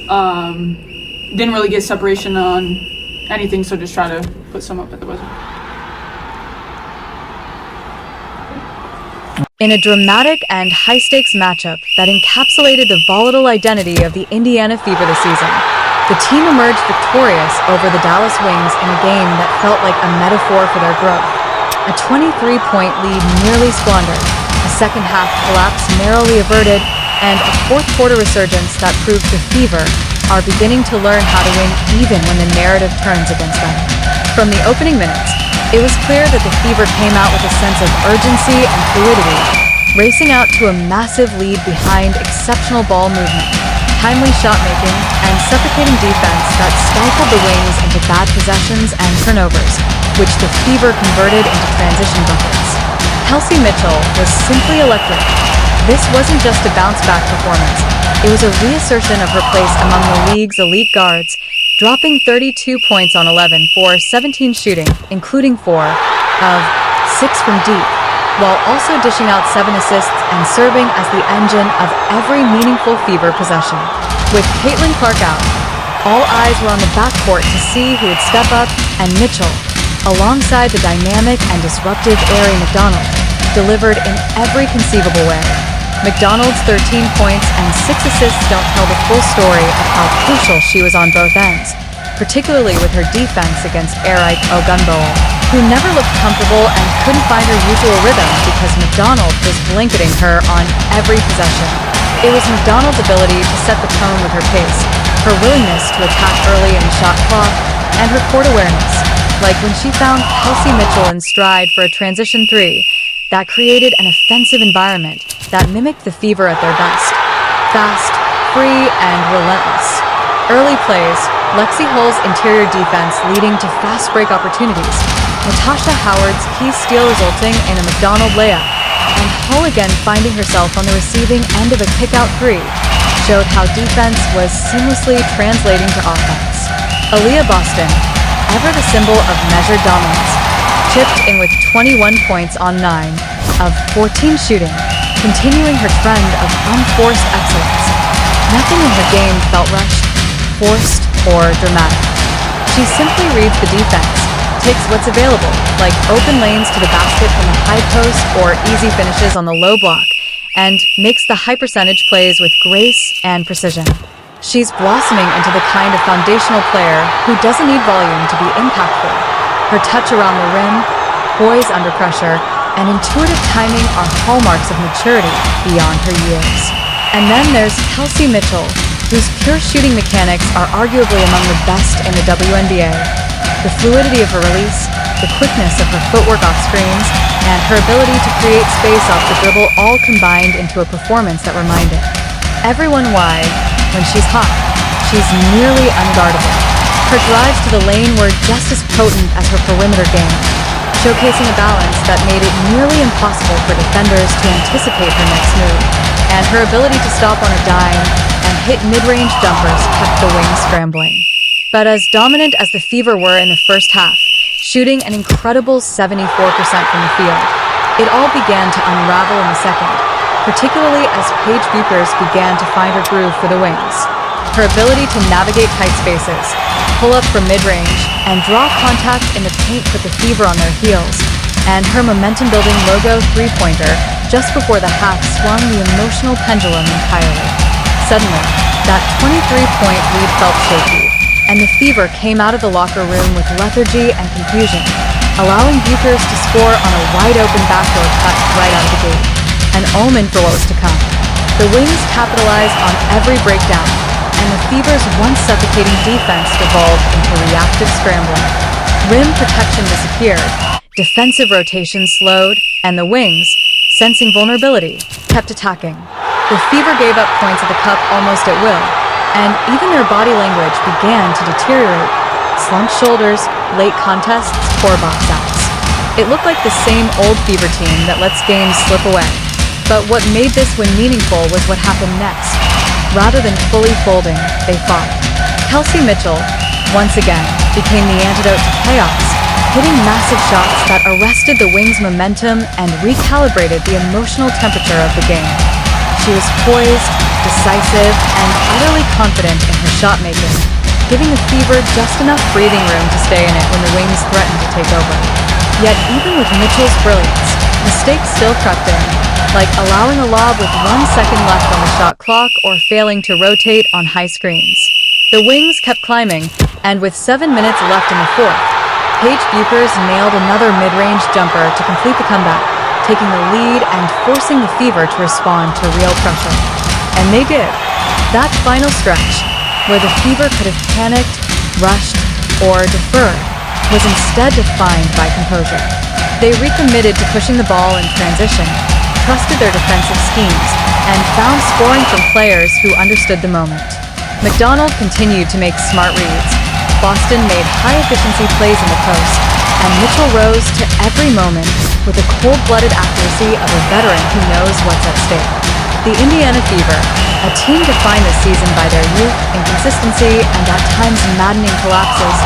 Didn't really get separation on anything, so just try to put some up at the buzzer. In a dramatic and high-stakes matchup that encapsulated the volatile identity of the Indiana Fever this season, the team emerged victorious over the Dallas Wings in a game that felt like a metaphor for their growth. A 23-point lead nearly squandered, a second-half collapse narrowly averted, and a fourth-quarter resurgence that proved the Fever are beginning to learn how to win even when the narrative turns against them. From the opening minutes, it was clear that the Fever came out with a sense of urgency and fluidity, racing out to a massive lead behind exceptional ball movement, timely shot-making, and suffocating defense that stifled the Wings into bad possessions and turnovers, which the Fever converted into transition buckets. Kelsey Mitchell was simply electric. This wasn't just a bounce-back performance. It was a reassertion of her place among the league's elite guards, dropping 32 points on 11 for 17 shooting, including 4 of 6 from deep, while also dishing out 7 assists and serving as the engine of every meaningful Fever possession. With Caitlin Clark out, all eyes were on the backcourt to see who would step up, and Mitchell, alongside the dynamic and disruptive Aari McDonald, delivered in every conceivable way. McDonald's 13 points and 6 assists don't tell the full story of how crucial she was on both ends, particularly with her defense against Eric Ogunbowl, who never looked comfortable and couldn't find her usual rhythm because McDonald was blanketing her on every possession. It was McDonald's ability to set the tone with her pace, her willingness to attack early in the shot clock, and her court awareness, like when she found Kelsey Mitchell in stride for a transition 3, that created an offensive environment that mimicked the Fever at their best. Fast, free, and relentless. Early plays, Lexi Hull's interior defense leading to fast break opportunities, Natasha Howard's key steal resulting in a McDonald layup, and Hull again finding herself on the receiving end of a kick-out 3, showed how defense was seamlessly translating to offense. Aaliyah Boston, ever the symbol of measured dominance, chipped in with 21 points on 9 of 14 shooting, continuing her trend of unforced excellence. Nothing in her game felt rushed, forced, or dramatic. She simply reads the defense, takes what's available, like open lanes to the basket from the high post or easy finishes on the low block, and makes the high percentage plays with grace and precision. She's blossoming into the kind of foundational player who doesn't need volume to be impactful. Her touch around the rim, poise under pressure, and intuitive timing are hallmarks of maturity beyond her years. And then there's Kelsey Mitchell, whose pure shooting mechanics are arguably among the best in the WNBA. The fluidity of her release, the quickness of her footwork off screens, and her ability to create space off the dribble all combined into a performance that reminded everyone why, when she's hot, she's nearly unguardable. Her drives to the lane were just as potent as her perimeter game, showcasing a balance that made it nearly impossible for defenders to anticipate her next move, and her ability to stop on a dime and hit mid-range jumpers kept the Wings scrambling. But as dominant as the Fever were in the first half, shooting an incredible 74% from the field, it all began to unravel in the second, particularly as Paige Buchers began to find her groove for the Wings. Her ability to navigate tight spaces, pull up from mid-range, and draw contact in the paint put the Fever on their heels, and her momentum-building logo three-pointer just before the half swung the emotional pendulum entirely. Suddenly, that 23-point lead felt shaky, and the Fever came out of the locker room with lethargy and confusion, allowing Buchers to score on a wide-open backdoor cut right out of the gate, an omen for what was to come. The Wings capitalized on every breakdown, and the Fever's once suffocating defense devolved into reactive scrambling. Rim protection disappeared, defensive rotation slowed, and the Wings, sensing vulnerability, kept attacking. The Fever gave up points at the cup almost at will, and even their body language began to deteriorate. Slumped shoulders, late contests, poor box outs. It looked like the same old Fever team that lets games slip away. But what made this win meaningful was what happened next. Rather than fully folding, they fought. Kelsey Mitchell, once again, became the antidote to chaos, hitting massive shots that arrested the Wings' momentum and recalibrated the emotional temperature of the game. She was poised, decisive, and utterly confident in her shot making, giving the Fever just enough breathing room to stay in it when the Wings threatened to take over. Yet even with Mitchell's brilliance, mistakes still crept in, like allowing a lob with 1 second left on the shot clock or failing to rotate on high screens. The Wings kept climbing, and with 7 minutes left in the fourth, Paige Buchers nailed another mid-range jumper to complete the comeback, taking the lead and forcing the Fever to respond to real pressure. And they did. That final stretch, where the Fever could have panicked, rushed, or deferred, was instead defined by composure. They recommitted to pushing the ball in transition, trusted their defensive schemes, and found scoring from players who understood the moment. McDonald continued to make smart reads. Boston made high-efficiency plays in the post, and Mitchell rose to every moment with the cold-blooded accuracy of a veteran who knows what's at stake. The Indiana Fever, a team defined this season by their youth, inconsistency, and at times maddening collapses,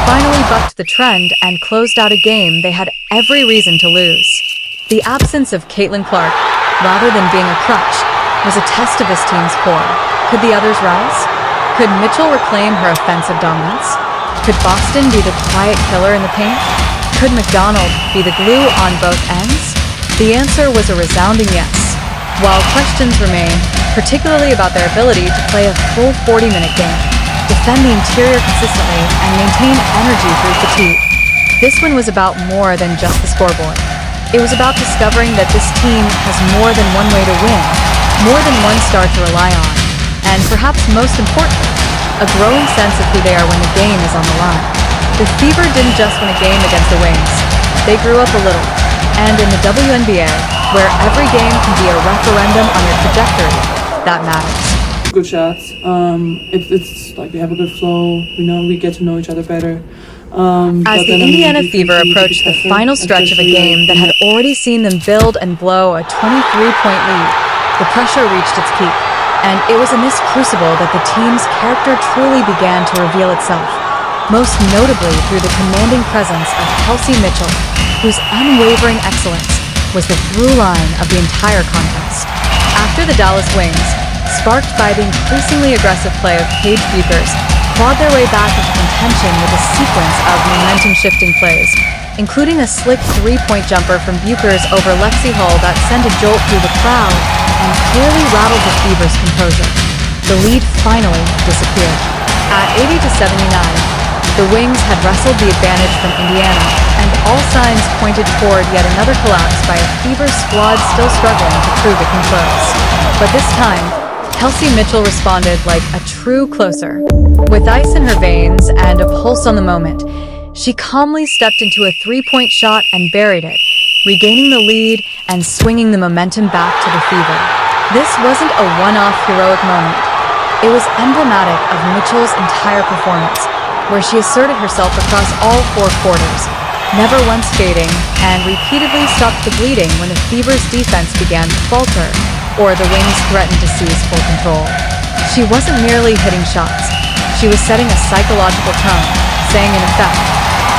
finally bucked the trend and closed out a game they had every reason to lose. The absence of Caitlin Clark, rather than being a crutch, was a test of this team's core. Could the others rise? Could Mitchell reclaim her offensive dominance? Could Boston be the quiet killer in the paint? Could McDonald be the glue on both ends? The answer was a resounding yes. While questions remain, particularly about their ability to play a full 40-minute game, defend the interior consistently, and maintain energy through fatigue. This one was about more than just the scoreboard. It was about discovering that this team has more than one way to win, more than one star to rely on, and perhaps most importantly, a growing sense of who they are when the game is on the line. The Fever didn't just win a game against the Wings. They grew up a little, and in the WNBA, where every game can be a referendum on your trajectory, that matters. Good shots. It's like we have a good flow. We get to know each other better. As the Indiana Fever approached the final stretch of a game that had already seen them build and blow a 23-point lead, the pressure reached its peak, and it was in this crucible that the team's character truly began to reveal itself, most notably through the commanding presence of Kelsey Mitchell, whose unwavering excellence was the through line of the entire contest. After the Dallas Wings, sparked by the increasingly aggressive play of Paige Buchers, clawed their way back into contention with a sequence of momentum-shifting plays, including a slick three-point jumper from Buchers over Lexi Hull that sent a jolt through the crowd and clearly rattled the Fever's composure. The lead finally disappeared. At 80-79, the Wings had wrestled the advantage from Indiana, and all signs pointed toward yet another collapse by a Fever squad still struggling to prove it can close. But this time, Kelsey Mitchell responded like a true closer. With ice in her veins and a pulse on the moment, she calmly stepped into a three-point shot and buried it, regaining the lead and swinging the momentum back to the Fever. This wasn't a one-off heroic moment. It was emblematic of Mitchell's entire performance, where she asserted herself across all 4 quarters, never once fading, and repeatedly stopped the bleeding when the Fever's defense began to falter, or the Wings threatened to seize full control. She wasn't merely hitting shots. She was setting a psychological tone, saying in effect,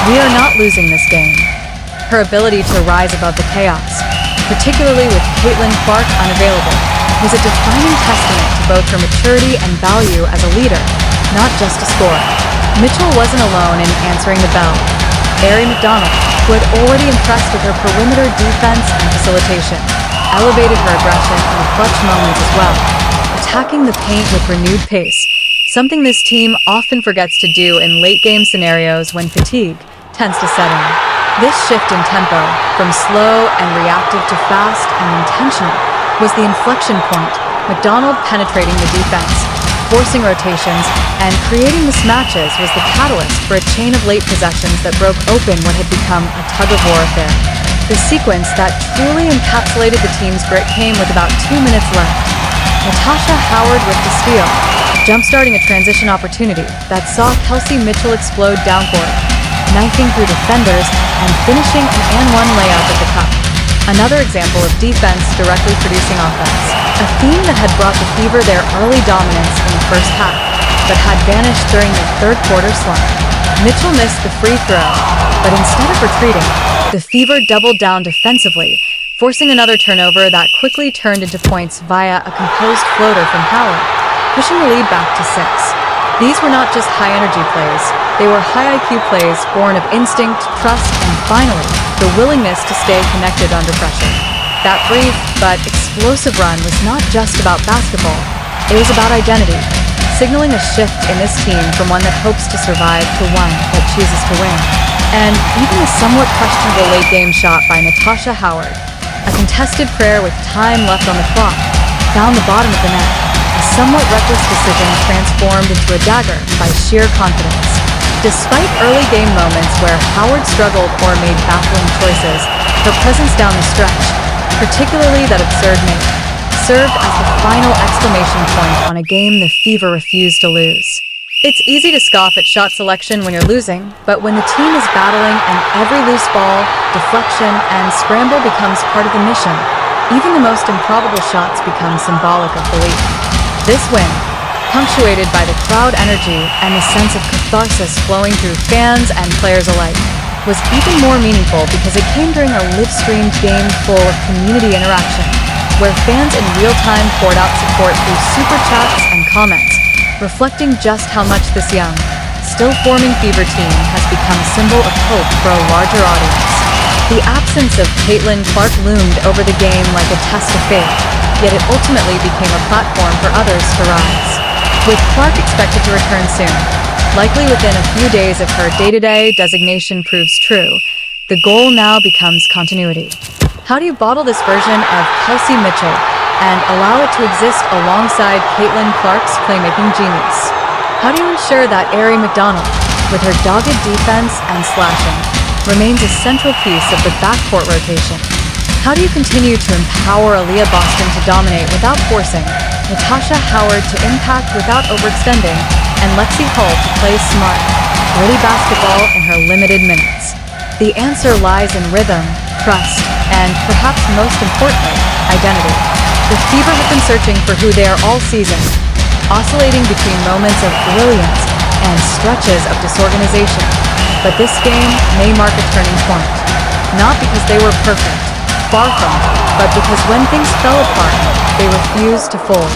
"We are not losing this game." Her ability to rise above the chaos, particularly with Caitlin Clark unavailable, was a defining testament to both her maturity and value as a leader, not just a scorer. Mitchell wasn't alone in answering the bell. Aari McDonald, who had already impressed with her perimeter defense and facilitation, elevated her aggression in the clutch moments as well, attacking the paint with renewed pace, something this team often forgets to do in late-game scenarios when fatigue tends to set in. This shift in tempo, from slow and reactive to fast and intentional, was the inflection point, McDonald penetrating the defense, forcing rotations, and creating mismatches was the catalyst for a chain of late possessions that broke open what had become a tug-of-war affair. The sequence that truly encapsulated the team's grit came with about 2 minutes left. Natasha Howard with the steal, jump-starting a transition opportunity that saw Kelsey Mitchell explode downcourt, knifing through defenders and finishing an and-one layup at the cup. Another example of defense directly producing offense, a theme that had brought the Fever their early dominance in the first half, but had vanished during the third quarter slump. Mitchell missed the free throw, but instead of retreating, the Fever doubled down defensively, forcing another turnover that quickly turned into points via a composed floater from Howard, pushing the lead back to 6. These were not just high-energy plays, they were high IQ plays born of instinct, trust, and finally, the willingness to stay connected under pressure. That brief but explosive run was not just about basketball, it was about identity, signaling a shift in this team from one that hopes to survive to one that chooses to win. And even a somewhat questionable late-game shot by Natasha Howard, a contested prayer with time left on the clock, found the bottom of the net. A somewhat reckless decision transformed into a dagger by sheer confidence. Despite early game moments where Howard struggled or made baffling choices, her presence down the stretch, particularly that absurd make, served as the final exclamation point on a game the Fever refused to lose. It's easy to scoff at shot selection when you're losing, but when the team is battling and every loose ball, deflection, and scramble becomes part of the mission, even the most improbable shots become symbolic of belief. This win, punctuated by the crowd energy and the sense of catharsis flowing through fans and players alike, was even more meaningful because it came during a live-streamed game full of community interaction, where fans in real time poured out support through super chats and comments, reflecting just how much this young, still-forming Fever team has become a symbol of hope for a larger audience. The absence of Caitlin Clark loomed over the game like a test of faith, yet it ultimately became a platform for others to rise. With Clark expected to return soon, likely within a few days if her day-to-day designation proves true, the goal now becomes continuity. How do you bottle this version of Kelsey Mitchell and allow it to exist alongside Caitlin Clark's playmaking genius? How do you ensure that Aari McDonald, with her dogged defense and slashing, remains a central piece of the backcourt rotation? How do you continue to empower Aaliyah Boston to dominate without forcing, Natasha Howard to impact without overextending, and Lexi Hull to play smart, gritty basketball in her limited minutes? The answer lies in rhythm, trust, and perhaps most importantly, identity. The Fever have been searching for who they are all season, oscillating between moments of brilliance and stretches of disorganization. But this game may mark a turning point. Not because they were perfect, far from it, but because when things fell apart, they refused to fold.